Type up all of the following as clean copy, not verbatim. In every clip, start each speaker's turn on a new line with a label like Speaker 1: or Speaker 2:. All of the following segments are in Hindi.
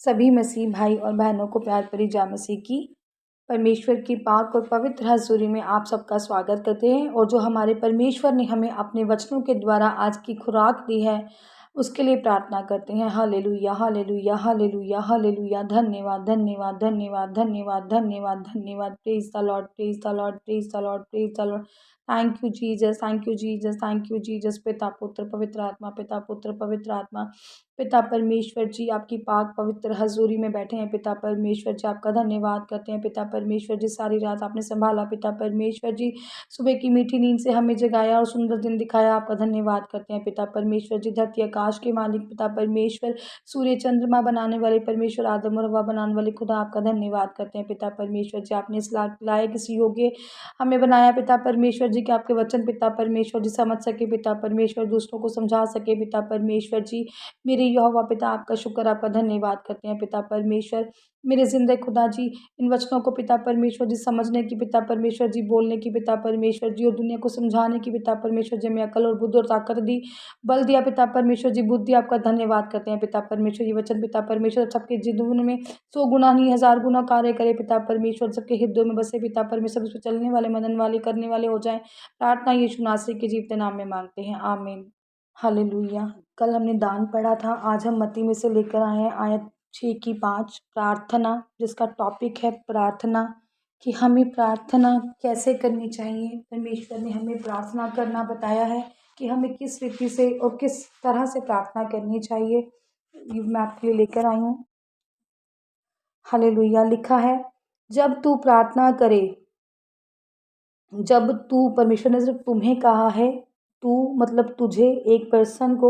Speaker 1: सभी मसीह भाई और बहनों को प्यार भरी जय मसीह की। परमेश्वर की पाक और पवित्र हजूरी में आप सबका स्वागत करते हैं। और जो हमारे परमेश्वर ने हमें अपने वचनों के द्वारा आज की खुराक दी है उसके लिए प्रार्थना करते हैं। Hallelujah hallelujah hallelujah hallelujah. धन्यवाद धन्यवाद धन्यवाद धन्यवाद धन्यवाद धन्यवाद। Praise the Lord praise the Lord praise the Lord praise the Lord. Thank you Jesus thank you Jesus thank you Jesus. पिता पुत्र पवित्र आत्मा पिता पुत्र पवित्र आत्मा। पिता परमेश्वर जी आपकी पाक पवित्र हजूरी में बैठे हैं। पिता परमेश्वर जी आपका धन्यवाद करते हैं। पिता परमेश्वर जी सारी रात आपने संभाला। पिता परमेश्वर जी सुबह की मीठी नींद से हमें जगाया और सुंदर दिन दिखाया। आपका धन्यवाद करते हैं। पिता परमेश्वर जी धरती आकाश के मालिक पिता परमेश्वर सूर्य चंद्रमा बनाने वाले परमेश्वर आदम और हव्वा बनाने वाले खुदा आपका धन्यवाद करते हैं। पिता परमेश्वर जी आपने इस लायक इस योग्य हमें बनाया। पिता परमेश्वर जी के आपके वचन पिता परमेश्वर जी समझ सके। पिता परमेश्वर दूसरों को समझा सके। पिता परमेश्वर जी मेरे यहोवा पिता आपका शुक्र आपका धन्यवाद करते हैं। पिता परमेश्वर मेरे जिंदे खुदा जी इन वचनों को पिता परमेश्वर जी समझने की पिता परमेश्वर जी बोलने की पिता परमेश्वर जी और दुनिया को समझाने की पिता परमेश्वर जी में अकल और बुद्धि और ताकत दी बल दिया। पिता परमेश्वर जी बुद्धि आपका धन्यवाद करते हैं। पिता परमेश्वर ये वचन पिता परमेश्वर सबके जीवन में 100 गुना नहीं 1000 गुना कार्य करे। पिता परमेश्वर सबके हृदयों में बसे। पिता परमेश्वर उस पर चलने वाले मनन वाले करने वाले हो जाए। प्रार्थना यीशु नासरी के जीवते नाम में मांगते हैं आमीन। हालेलुया। कल हमने दान पढ़ा था। आज हम मत्ती में से लेकर आए हैं आयत 6 की 5 प्रार्थना, जिसका टॉपिक है प्रार्थना कि हमें प्रार्थना कैसे करनी चाहिए। परमेश्वर ने हमें प्रार्थना करना बताया है कि हमें किस रीति से और किस तरह से प्रार्थना करनी चाहिए। ये मैं आपके लिए लेकर आई हूँ। हालेलुया। लिखा है जब तू प्रार्थना करे, जब तू परमेश्वर ने सिर्फ तुम्हें कहा है, तू मतलब तुझे एक पर्सन को,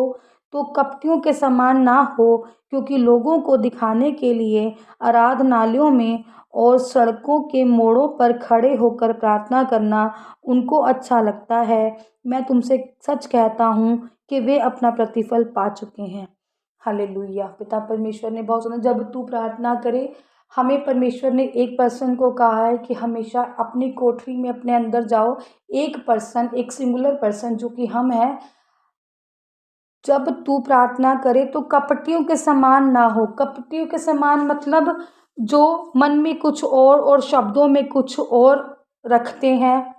Speaker 1: तो कपटियों के समान ना हो, क्योंकि लोगों को दिखाने के लिए आराधनालयों में और सड़कों के मोड़ों पर खड़े होकर प्रार्थना करना उनको अच्छा लगता है। मैं तुमसे सच कहता हूँ कि वे अपना प्रतिफल पा चुके हैं। हालेलुया। पिता परमेश्वर ने बहुत सुना जब तू प्रार्थना करे। हमें परमेश्वर ने एक पर्सन को कहा है कि हमेशा अपनी कोठरी में अपने अंदर जाओ। एक पर्सन, एक सिंगुलर पर्सन जो कि हम हैं, जब तू प्रार्थना करे तो कपटियों के समान ना हो। कपटियों के समान मतलब जो मन में कुछ और शब्दों में कुछ और रखते हैं,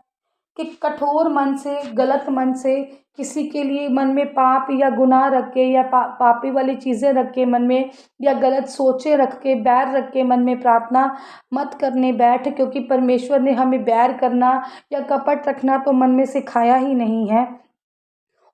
Speaker 1: कि कठोर मन से गलत मन से किसी के लिए मन में पाप या गुनाह रख के या पापी वाली चीज़ें रख के मन में, या गलत सोचे रख के बैर रख के मन में प्रार्थना मत करने बैठ, क्योंकि परमेश्वर ने हमें बैर करना या कपट रखना तो मन में सिखाया ही नहीं है।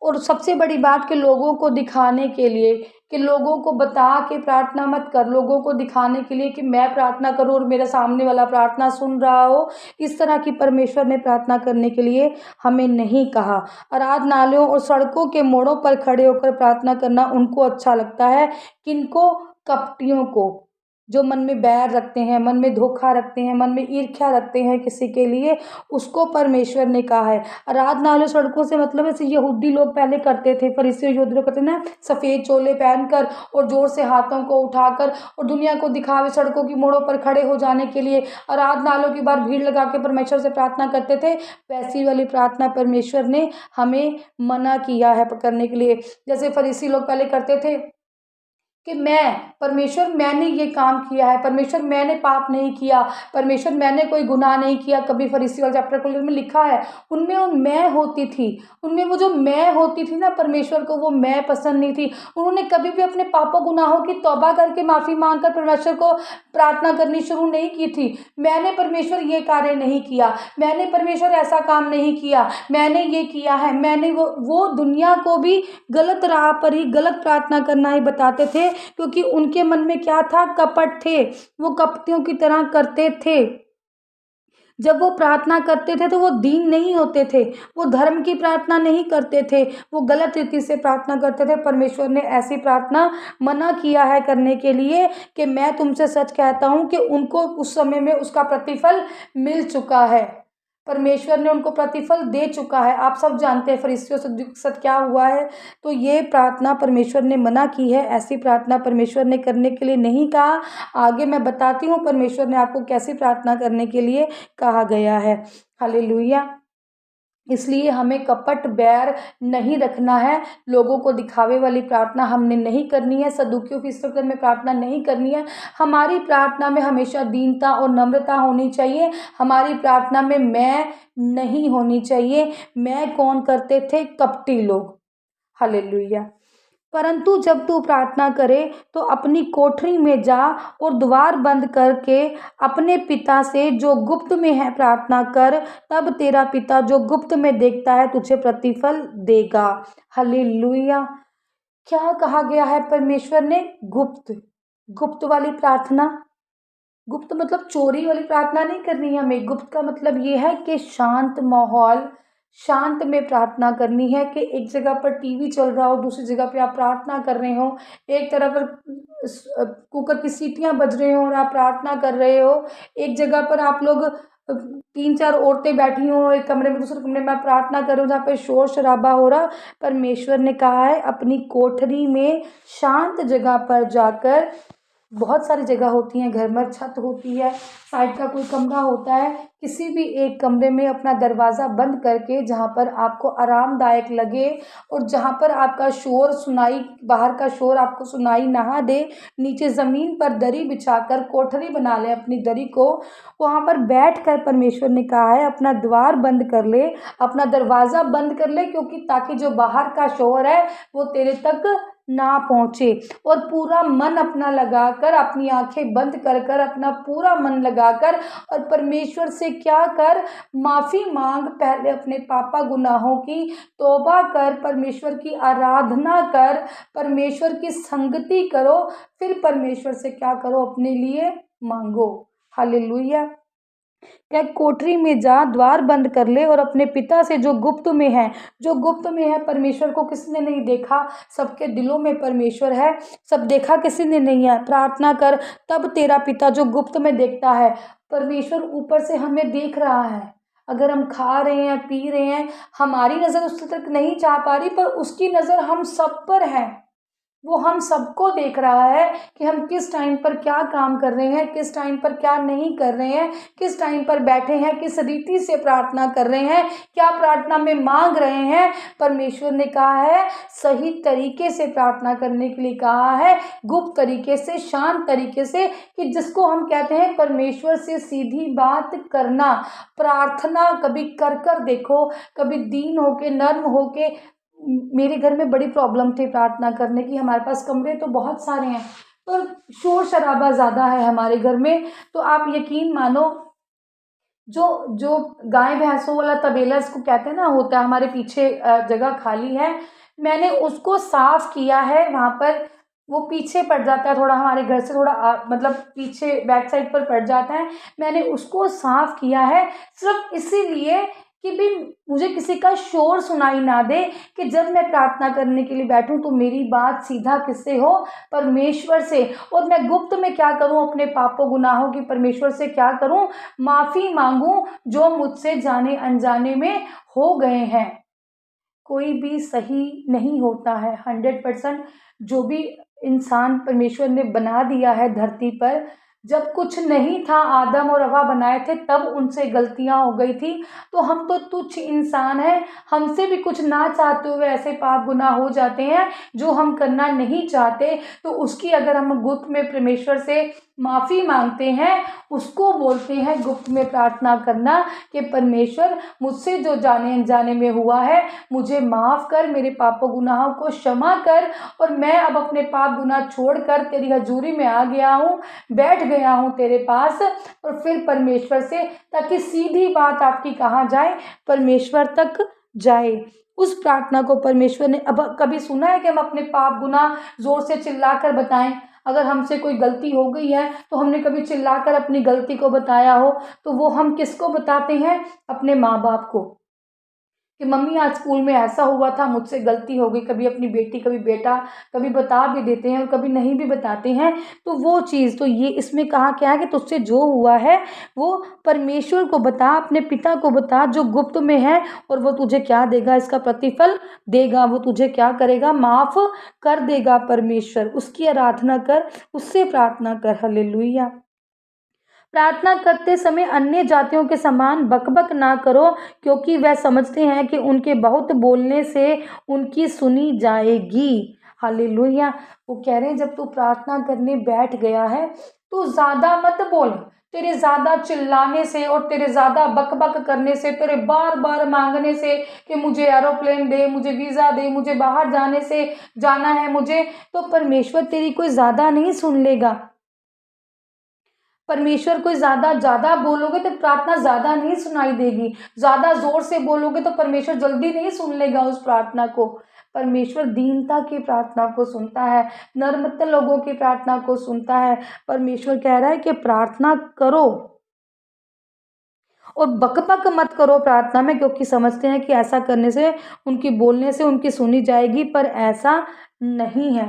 Speaker 1: और सबसे बड़ी बात कि लोगों को दिखाने के लिए, कि लोगों को बता के प्रार्थना मत कर, लोगों को दिखाने के लिए कि मैं प्रार्थना करूं और मेरे सामने वाला प्रार्थना सुन रहा हो। इस तरह की परमेश्वर ने प्रार्थना करने के लिए हमें नहीं कहा। आराधनालयों और सड़कों के मोड़ों पर खड़े होकर प्रार्थना करना उनको अच्छा लगता है। किनको? कपटियों को, जो मन में बैर रखते हैं, मन में धोखा रखते हैं, मन में ईर्ष्या रखते हैं किसी के लिए, उसको परमेश्वर ने कहा है। आराधनालय सड़कों से मतलब ऐसे यहूदी लोग पहले करते थे, फरीसी यहूदी लोग करते ना, सफ़ेद चोले पहनकर और जोर से हाथों को उठाकर और दुनिया को दिखावे सड़कों की मोड़ों पर खड़े हो जाने के लिए आराधनालयों की बार भीड़ लगा के परमेश्वर से प्रार्थना करते थे। वैसी वाली प्रार्थना परमेश्वर ने हमें मना किया है करने के लिए। जैसे फरीसी लोग पहले करते थे कि परमेश्वर मैंने ये काम किया है, परमेश्वर मैंने पाप नहीं किया, परमेश्वर मैंने कोई गुनाह नहीं किया कभी। फरीसी वाले चैप्टर 12 में लिखा है, उनमें वो मैं होती थी, उनमें वो जो मैं होती थी ना, परमेश्वर को वो मैं पसंद नहीं थी। उन्होंने कभी भी अपने पापों गुनाहों की तौबा करके माफ़ी मांगकर परमेश्वर को प्रार्थना करनी शुरू नहीं की थी। मैंने परमेश्वर ये कार्य नहीं किया, मैंने परमेश्वर ऐसा काम नहीं किया, मैंने ये किया है, मैंने वो दुनिया को भी गलत राह पर ही गलत प्रार्थना करना ही बताते थे, क्योंकि उनके मन में क्या था? कपट थे। वो कपटियों की तरह करते थे। जब वो प्रार्थना करते थे तो वो दीन नहीं होते थे, वो धर्म की प्रार्थना नहीं करते थे, वो गलत रीति से प्रार्थना करते थे। परमेश्वर ने ऐसी प्रार्थना मना किया है करने के लिए, कि मैं तुमसे सच कहता हूँ कि उनको उस समय में उसका प्रतिफल मिल चुका है। परमेश्वर ने उनको प्रतिफल दे चुका है। आप सब जानते हैं फरीसियों के साथ क्या हुआ है। तो ये प्रार्थना परमेश्वर ने मना की है। ऐसी प्रार्थना परमेश्वर ने करने के लिए नहीं कहा। आगे मैं बताती हूँ परमेश्वर ने आपको कैसी प्रार्थना करने के लिए कहा गया है। हालेलुया। इसलिए हमें कपट बैर नहीं रखना है, लोगों को दिखावे वाली प्रार्थना हमने नहीं करनी है, सदुकियों की चक्कर में प्रार्थना नहीं करनी है। हमारी प्रार्थना में हमेशा दीनता और नम्रता होनी चाहिए। हमारी प्रार्थना में मैं नहीं होनी चाहिए। मैं कौन करते थे? कपटी लोग। हालेलुया। परंतु जब तू प्रार्थना करे तो अपनी कोठरी में जा और द्वार बंद करके अपने पिता से जो गुप्त में है प्रार्थना कर, तब तेरा पिता जो गुप्त में देखता है तुझे प्रतिफल देगा। हालेलुया। क्या कहा गया है परमेश्वर ने? गुप्त। गुप्त वाली प्रार्थना, गुप्त मतलब चोरी वाली प्रार्थना नहीं करनी है हमें। गुप्त का मतलब ये है कि शांत माहौल, शांत में प्रार्थना करनी है। कि एक जगह पर टीवी चल रहा हो, दूसरी जगह पे आप प्रार्थना कर रहे हो, एक तरफ पर कुकर की सीटियां बज रही हो और आप प्रार्थना कर रहे हो, एक जगह पर आप लोग 3-4 औरतें बैठी हो एक कमरे में, दूसरे कमरे में आप प्रार्थना कर रहे हो जहाँ पे शोर शराबा हो रहा। परमेश्वर ने कहा है अपनी कोठरी में शांत जगह पर जाकर, बहुत सारी जगह होती हैं, घर में छत होती है, साइड का कोई कमरा होता है, किसी भी एक कमरे में अपना दरवाज़ा बंद करके जहाँ पर आपको आरामदायक लगे और जहाँ पर आपका शोर सुनाई, बाहर का शोर आपको सुनाई ना दे, नीचे ज़मीन पर दरी बिछाकर कोठरी बना लें अपनी दरी को, वहाँ पर बैठ कर परमेश्वर ने कहा है अपना द्वार बंद कर ले, अपना दरवाज़ा बंद कर ले, क्योंकि ताकि जो बाहर का शोर है वो तेरे तक ना पहुँचे। और पूरा मन अपना लगाकर, अपनी आंखें बंद कर कर अपना पूरा मन लगाकर और परमेश्वर से क्या कर? माफ़ी मांग। पहले अपने पापा गुनाहों की तौबा कर, परमेश्वर की आराधना कर, परमेश्वर की संगति करो, फिर परमेश्वर से क्या करो? अपने लिए मांगो। हालेलुया। क्या कोठरी में जा, द्वार बंद कर ले और अपने पिता से जो गुप्त में है, जो गुप्त में है, परमेश्वर को किसने नहीं देखा? सबके दिलों में परमेश्वर है, सब देखा किसी ने नहीं है। प्रार्थना कर, तब तेरा पिता जो गुप्त में देखता है। परमेश्वर ऊपर से हमें देख रहा है। अगर हम खा रहे हैं, पी रहे हैं, हमारी नज़र उस तक नहीं जा पा रही, पर उसकी नज़र हम सब पर है। वो हम सबको देख रहा है कि हम किस टाइम पर क्या काम कर रहे हैं, किस टाइम पर क्या नहीं कर रहे हैं, किस टाइम पर बैठे हैं, किस रीति से प्रार्थना कर रहे हैं, क्या प्रार्थना में मांग रहे हैं। परमेश्वर ने कहा है सही तरीके से प्रार्थना करने के लिए कहा है, गुप्त तरीके से, शांत तरीके से, कि जिसको हम कहते हैं परमेश्वर से सीधी बात करना। प्रार्थना कभी कर कर देखो, कभी दीन होके, नर्म होके। मेरे घर में बड़ी प्रॉब्लम थी प्रार्थना करने की। हमारे पास कमरे तो बहुत सारे हैं पर शोर शराबा ज़्यादा है हमारे घर में। तो आप यकीन मानो, जो जो गाय भैंसों वाला तबेला इसको कहते हैं ना, होता है हमारे पीछे जगह खाली है, मैंने उसको साफ किया है। वहाँ पर वो पीछे पड़ जाता है थोड़ा, हमारे घर से थोड़ा मतलब पीछे बैक साइड पर पड़ जाता है। मैंने उसको साफ किया है सिर्फ इसीलिए कि भी मुझे किसी का शोर सुनाई ना दे, कि जब मैं प्रार्थना करने के लिए बैठूं तो मेरी बात सीधा किससे हो? परमेश्वर से। और मैं गुप्त में क्या करूं? अपने पापों गुनाहों की परमेश्वर से क्या करूं? माफ़ी मांगूं, जो मुझसे जाने अनजाने में हो गए हैं। कोई भी सही नहीं होता है 100%। जो भी इंसान परमेश्वर ने बना दिया है धरती पर, जब कुछ नहीं था, आदम और हवा बनाए थे, तब उनसे गलतियां हो गई थी। तो हम तो तुच्छ इंसान हैं, हमसे भी कुछ ना चाहते हुए ऐसे पाप गुनाह हो जाते हैं जो हम करना नहीं चाहते। तो उसकी अगर हम गुप्त में परमेश्वर से माफ़ी मांगते हैं, उसको बोलते हैं गुप्त में प्रार्थना करना, कि परमेश्वर मुझसे जो जाने अनजाने में हुआ है मुझे माफ़ कर, मेरे पापों गुनाहों को क्षमा कर, और मैं अब अपने पाप गुनाह छोड़कर तेरी हजूरी में आ गया हूँ, बैठ गया हूँ तेरे पास। और फिर परमेश्वर से, ताकि सीधी बात आपकी कहाँ जाए? परमेश्वर तक जाए। उस प्रार्थना को परमेश्वर ने, अब कभी सुना है कि हम अपने पाप गुनाह ज़ोर से चिल्लाकर बताएं? अगर हमसे कोई गलती हो गई है तो हमने कभी चिल्लाकर अपनी गलती को बताया हो? तो वो हम किसको बताते हैं? अपने माँ बाप को, कि मम्मी आज स्कूल में ऐसा हुआ था, मुझसे गलती हो गई। कभी अपनी बेटी, कभी बेटा, कभी बता भी देते हैं और कभी नहीं भी बताते हैं। तो वो चीज़, तो ये इसमें कहा क्या है कि तुझसे जो हुआ है वो परमेश्वर को बता, अपने पिता को बता जो गुप्त में है, और वो तुझे क्या देगा? इसका प्रतिफल देगा। वो तुझे क्या करेगा? माफ़ कर देगा परमेश्वर। उसकी आराधना कर, उससे प्रार्थना कर। हालेलुया। प्रार्थना करते समय अन्य जातियों के समान बकबक ना करो, क्योंकि वह समझते हैं कि उनके बहुत बोलने से उनकी सुनी जाएगी। हालेलुया। वो कह रहे हैं जब तू प्रार्थना करने बैठ गया है तो ज़्यादा मत बोल। तेरे ज़्यादा चिल्लाने से और तेरे ज़्यादा बकबक करने से, तेरे बार बार मांगने से कि मुझे एरोप्लेन दे, मुझे वीज़ा दे, मुझे बाहर जाने से जाना है मुझे, तो परमेश्वर तेरी कोई ज़्यादा नहीं सुन लेगा। परमेश्वर को ज़्यादा बोलोगे तो प्रार्थना ज़्यादा नहीं सुनाई देगी। ज़्यादा ज़ोर से बोलोगे तो परमेश्वर जल्दी नहीं सुन लेगा उस प्रार्थना को। परमेश्वर दीनता की प्रार्थना को सुनता है, नम्रता लोगों की प्रार्थना को सुनता है। परमेश्वर कह रहा है कि प्रार्थना करो और बकबक मत करो प्रार्थना में, क्योंकि समझते हैं कि ऐसा करने से, उनकी बोलने से उनकी सुनी जाएगी, पर ऐसा नहीं है।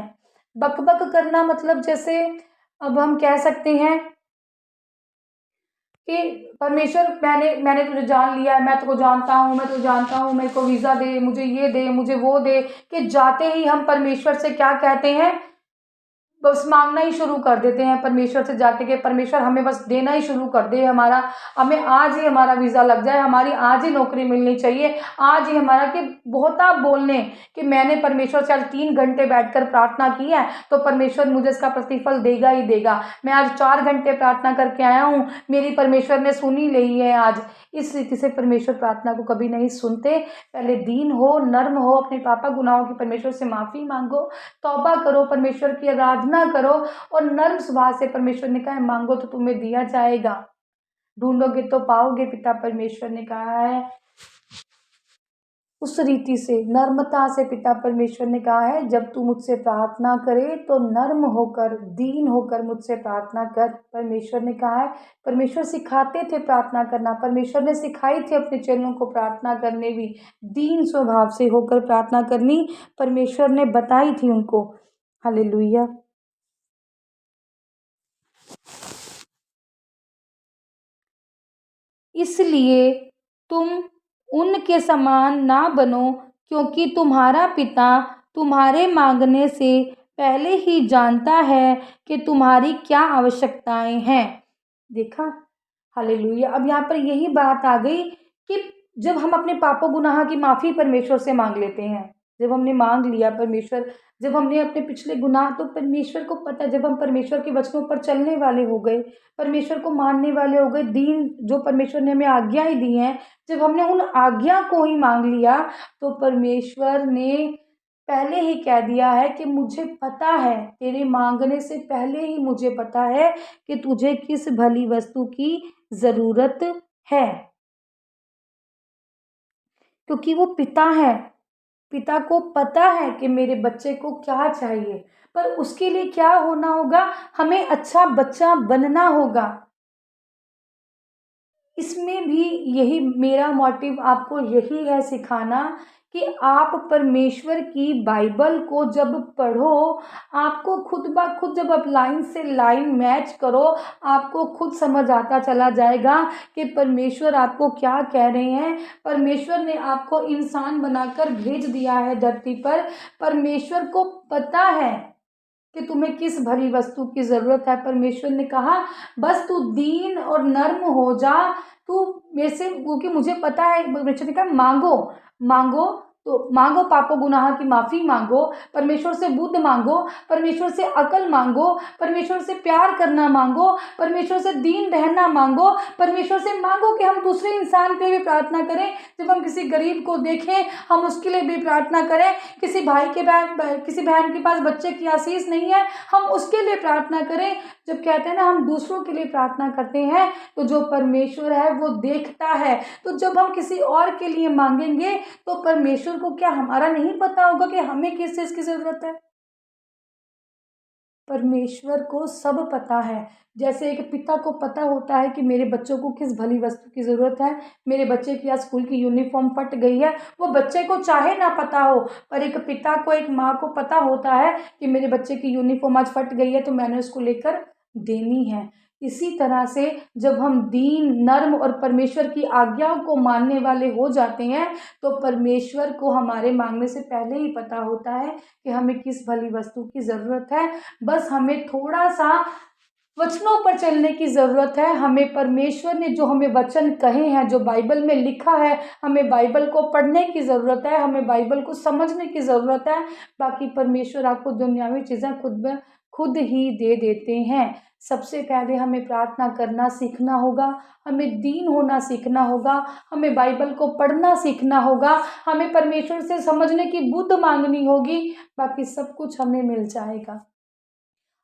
Speaker 1: बकबक करना मतलब जैसे अब हम कह सकते हैं कि परमेश्वर मैंने तुझे जान लिया है, मैं तुझको जानता हूँ, मैं तुझे जानता हूँ, मेरे को वीज़ा दे, मुझे ये दे, मुझे वो दे, कि जाते ही हम परमेश्वर से क्या कहते हैं, बस मांगना ही शुरू कर देते हैं परमेश्वर से जाके कि परमेश्वर हमें बस देना ही शुरू कर दे, हमारा हमें आज ही हमारा वीज़ा लग जाए, हमारी आज ही नौकरी मिलनी चाहिए, आज ही हमारा। कि बहुत आप बोलने कि मैंने परमेश्वर से आज 3 घंटे बैठकर प्रार्थना की है तो परमेश्वर मुझे इसका प्रतिफल देगा ही देगा। मैं आज 4 घंटे प्रार्थना करके आया हूँ, मेरी परमेश्वर ने सुनी ली है आज। इस रीति से परमेश्वर प्रार्थना को कभी नहीं सुनते। पहले दीन हो, नर्म हो, अपने पापा गुनाहों की परमेश्वर से माफ़ी मांगो, तौबा करो, परमेश्वर की आराधना करो और नर्म स्वभाव से, परमेश्वर ने कहा है मांगो तो तुम्हें दिया जाएगा, ढूंढोगे तो पाओगे, पिता परमेश्वर ने कहा है। उस रीति से नर्मता से पिता परमेश्वर ने कहा है जब तू मुझसे प्रार्थना करे तो नर्म होकर, दीन होकर मुझसे प्रार्थना कर। परमेश्वर ने कहा है, परमेश्वर सिखाते थे प्रार्थना करना, परमेश्वर ने सिखाई थी अपने चेलों को प्रार्थना करने भी, दीन स्वभाव से होकर प्रार्थना करनी परमेश्वर ने बताई थी उनको। हालेलुया। इसलिए तुम उनके समान ना बनो, क्योंकि तुम्हारा पिता तुम्हारे मांगने से पहले ही जानता है कि तुम्हारी क्या आवश्यकताएं हैं। देखा। हालेलुया। अब यहाँ पर यही बात आ गई कि जब हम अपने पापों गुनाह की माफ़ी परमेश्वर से मांग लेते हैं, जब हमने मांग लिया परमेश्वर, जब हमने अपने पिछले गुनाह, तो परमेश्वर को पता है, जब हम परमेश्वर के वचनों पर चलने वाले हो गए, परमेश्वर को मानने वाले हो गए, दीन जो परमेश्वर ने हमें आज्ञाएं दी हैं, जब हमने उन आज्ञा को ही मांग लिया तो परमेश्वर ने पहले ही कह दिया है कि मुझे पता है, तेरे मांगने से पहले ही मुझे पता है कि तुझे किस भली वस्तु की ज़रूरत है, क्योंकि वो पिता है। पिता को पता है कि मेरे बच्चे को क्या चाहिए, पर उसके लिए क्या होना होगा, हमें अच्छा बच्चा बनना होगा। इसमें भी यही मेरा मोटिव आपको यही है सिखाना कि आप परमेश्वर की बाइबल को जब पढ़ो, आपको खुद ब खुद जब आप लाइन से लाइन मैच करो, आपको खुद समझ आता चला जाएगा कि परमेश्वर आपको क्या कह रहे हैं। परमेश्वर ने आपको इंसान बनाकर भेज दिया है धरती पर। परमेश्वर को पता है कि तुम्हें किस भली वस्तु की ज़रूरत है। परमेश्वर ने कहा बस तू दीन और नर्म हो जा, तू मेरे से, क्योंकि मुझे पता है, परमेश्वर ने कहा मांगो, मांगो तो मांगो, पापों गुनाह की माफ़ी मांगो, परमेश्वर से बुद्ध मांगो, परमेश्वर से अकल मांगो, परमेश्वर से प्यार करना मांगो, परमेश्वर से दीन रहना मांगो, परमेश्वर से मांगो कि हम दूसरे इंसान के लिए भी प्रार्थना करें। जब हम किसी गरीब को देखें हम उसके लिए भी प्रार्थना करें। किसी भाई के किसी बहन के पास बच्चे की आशीष नहीं है, हम उसके लिए प्रार्थना करें। जब कहते हैं ना हम दूसरों के लिए प्रार्थना करते हैं तो जो परमेश्वर है वो देखता है। तो जब हम किसी और के लिए मांगेंगे तो परमेश्वर को क्या हमारा नहीं पता होगा कि हमें किस चीज़ की ज़रूरत है? परमेश्वर को सब पता है। जैसे एक पिता को पता होता है कि मेरे बच्चों को किस भली वस्तु की ज़रूरत है, मेरे बच्चे की आज स्कूल की यूनिफ़ॉर्म फट गई है, वो बच्चे को चाहे ना पता हो, पर एक पिता को, एक माँ को पता होता है कि मेरे बच्चे की यूनिफ़ॉर्म आज फट गई है तो मैंने उसको लेकर देनी है। इसी तरह से जब हम दीन, नर्म और परमेश्वर की आज्ञाओं को मानने वाले हो जाते हैं तो परमेश्वर को हमारे मांगने से पहले ही पता होता है कि हमें किस भली वस्तु की ज़रूरत है। बस हमें थोड़ा सा वचनों पर चलने की ज़रूरत है। हमें परमेश्वर ने जो हमें वचन कहे हैं, जो बाइबल में लिखा है, हमें बाइबल को पढ़ने की ज़रूरत है, हमें बाइबल को समझने की ज़रूरत है। बाकी परमेश्वर आपको दुनियावी चीज़ें खुद ही दे देते हैं। सबसे पहले हमें प्रार्थना करना सीखना होगा, हमें दीन होना सीखना होगा, हमें बाइबल को पढ़ना सीखना होगा, हमें परमेश्वर से समझने की बुद्धि मांगनी होगी। बाकी सब कुछ हमें मिल जाएगा।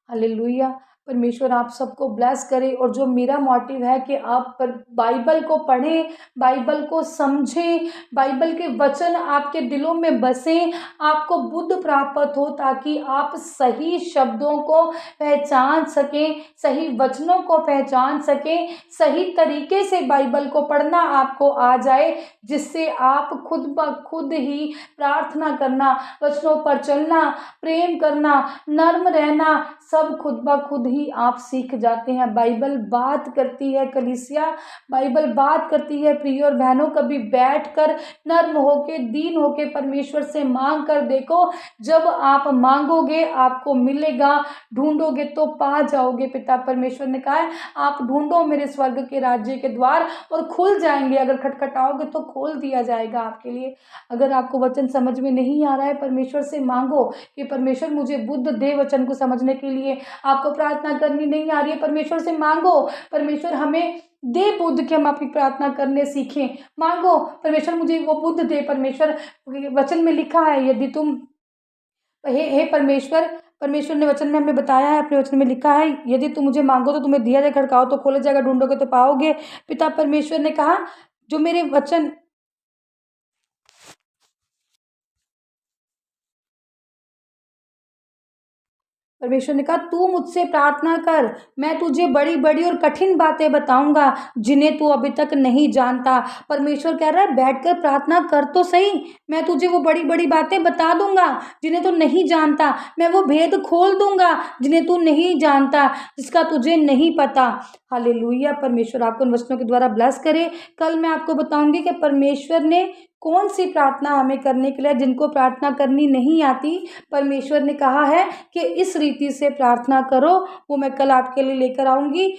Speaker 1: हालेलुया। परमेश्वर आप सबको ब्लेस करे। और जो मेरा मोटिव है कि आप पर बाइबल को पढ़ें, बाइबल को समझें, बाइबल के वचन आपके दिलों में बसें, आपको बुद्धि प्राप्त हो, ताकि आप सही शब्दों को पहचान सकें, सही वचनों को पहचान सकें, सही तरीके से बाइबल को पढ़ना आपको आ जाए, जिससे आप खुद ब खुद ही प्रार्थना करना, वचनों पर चलना, प्रेम करना, नर्म रहना, सब खुद ब खुद ही आप सीख जाते हैं। बाइबल बात करती है कलीसिया, बाइबल बात करती है प्रिय और बहनों। कभी बैठ कर नर्म होके, दीन होके परमेश्वर से मांग कर देखो। जब आप मांगोगे आपको मिलेगा, ढूंढोगे तो पा जाओगे। पिता परमेश्वर ने कहा है, आप ढूंढो मेरे स्वर्ग के राज्य के द्वार और खुल जाएंगे। अगर खटखटाओगे तो खोल दिया जाएगा आपके लिए। अगर आपको वचन समझ में नहीं आ रहा है, परमेश्वर से मांगो कि परमेश्वर मुझे बुद्धि दे वचन को समझने के लिए। आपको प्रार्थना करनी नहीं आ रही है, परमेश्वर से मांगो, परमेश्वर हमें दे बुद्धि कि हम आपकी प्रार्थना करने सीखें। मांगो, परमेश्वर मुझे वो बुद्धि दे। परमेश्वर वचन में लिखा है, यदि तुम हे परमेश्वर, परमेश्वर ने वचन में हमें बताया है, अपने वचन में लिखा है, यदि तुम मुझे मांगो तो तुम्हें दिया जाए, खड़काओ तो खोला जाएगा, ढूंढोगे तो पाओगे। पिता परमेश्वर ने कहा, जो मेरे वचन परमेश्वर ने कहा, तू मुझसे प्रार्थना कर, मैं तुझे बड़ी बड़ी और कठिन बातें बताऊंगा जिन्हें तू अभी तक नहीं जानता। परमेश्वर कह रहा है, बैठकर प्रार्थना कर तो सही, मैं तुझे वो बड़ी बड़ी बातें बता दूंगा जिन्हें तू नहीं जानता। मैं वो भेद खोल दूंगा जिन्हें तू नहीं जानता, जिसका तुझे नहीं पता। हालेलुया। परमेश्वर आपको उन वचनों के द्वारा ब्लेस करे। कल मैं आपको बताऊंगी कि परमेश्वर ने कौन सी प्रार्थना हमें करने के लिए, जिनको प्रार्थना करनी नहीं आती, परमेश्वर ने कहा है कि इस रीति से प्रार्थना करो, वो मैं कल आपके लिए लेकर आऊंगी।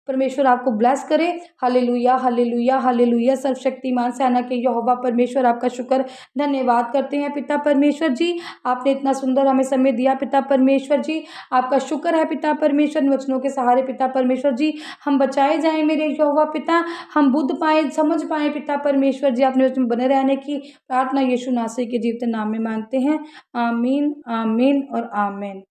Speaker 1: परमेश्वर आपको ब्लेस करे। Hallelujah, hallelujah, hallelujah. सर्वशक्तिमान सेना के यहोवा परमेश्वर आपका शुक्र धन्यवाद करते हैं पिता परमेश्वर जी, आपने इतना सुंदर हमें समय दिया पिता परमेश्वर जी। आपका शुक्र है पिता परमेश्वर, वचनों के सहारे पिता परमेश्वर जी हम बचाए जाएं मेरे यहोवा पिता, हम बुद्ध पाए, समझ पाए पिता परमेश्वर जी। अपने उसमें बने रहने की प्रार्थना यीशु नासरी के जीवते नाम में मांगते हैं। आमीन, आमीन और आमीन।